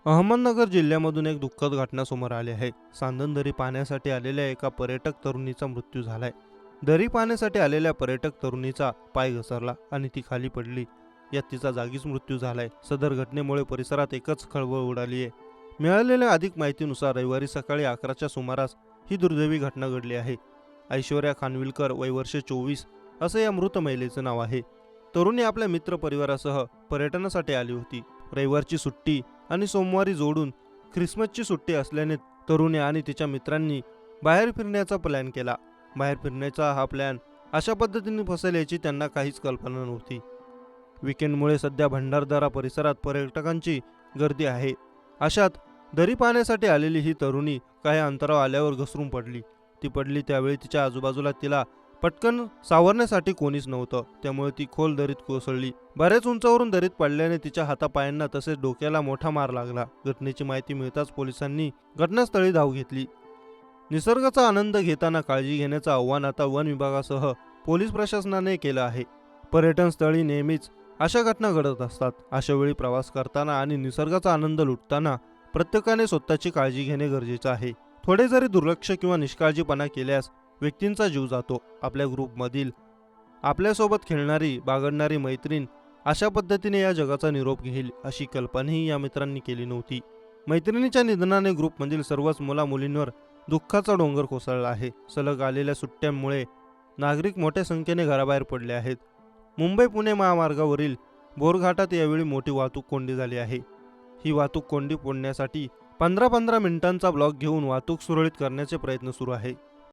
अहमदनगर जिल्ह्यामधून एक दुःखद घटना समोर आली आहे. सांदन दरी पाहण्यासाठी आलेल्या एका पर्यटक तरुणीचा मृत्यू झालाय. दरी पाहण्यासाठी आलेल्या पर्यटक तरुणीचा पाय घसरला आणि ती खाली पडली. यात तिचा जागीच मृत्यू झालाय. सदर घटनेमुळे परिसरात एकच खळबळ उडाली आहे. मिळालेल्या अधिक माहितीनुसार रविवारी सकाळी 11च्या सुमारास ही दुर्दैवी घटना घडली आहे. ऐश्वर्या खानविलकर, वय वर्ष 24 असं या मृत महिलेचे नाव आहे. तरुणी आपल्या मित्र परिवारासह पर्यटनासाठी आली होती. रविवारची सुट्टी आणि सोमवारी जोडून ख्रिसमसची सुट्टी असल्याने तरुणी आणि तिच्या मित्रांनी बाहेर फिरण्याचा प्लॅन केला. बाहेर फिरण्याचा हा प्लॅन अशा पद्धतीने फसेल याची त्यांना काहीच कल्पना नव्हती. विकेंडमुळे सध्या भंडारदरा परिसरात पर्यटकांची गर्दी आहे. अशात दरी पाहण्यासाठी आलेली ही तरुणी काही अंतरावर आल्यावर घसरून पडली. ती पडली त्यावेळी तिच्या आजूबाजूला तिला पटकन सावरण्यासाठी कोणीच नव्हतं. त्यामुळे ती खोल दरीत कोसळली. बऱ्याच उंचावरून दरीत पडल्याने तिच्या हातापायांना तसेच डोक्याला मोठा मार लागला. घटनेची माहिती मिळताच पोलिसांनी घटनास्थळी धाव घेतली. निसर्गाचा आनंद घेताना काळजी घेण्याचं आव्हान आता वन विभागासह पोलीस प्रशासनाने केलं आहे. पर्यटन स्थळी नेहमीच अशा घटना घडत असतात. अशा वेळी प्रवास करताना आणि निसर्गाचा आनंद लुटताना प्रत्येकाने स्वतःची काळजी घेणे गरजेचे आहे. थोडे जरी दुर्लक्ष किंवा निष्काळजीपणा केल्यास व्यक्तींचा जीव जातो. आपल्या ग्रुपमधील आपल्यासोबत खेळणारी बागडणारी मैत्रीण अशा पद्धतीने या जगाचा निरोप घेईल अशी कल्पनाही या मित्रांनी केली नव्हती. मैत्रिणीच्या निधनाने ग्रुपमधील सर्वच मुलामुलींवर दुःखाचा डोंगर कोसळला आहे. सलग आलेल्या सुट्ट्यांमुळे नागरिक मोठ्या संख्येने घराबाहेर पडले आहेत. मुंबई पुणे महामार्गावरील बोरघाटात यावेळी मोठी वाहतूक कोंडी झाली आहे. ही वाहतूक कोंडी फोडण्यासाठी 15-15 मिनिटांचा ब्लॉक घेऊन वाहतूक सुरळीत करण्याचे प्रयत्न सुरू आहे.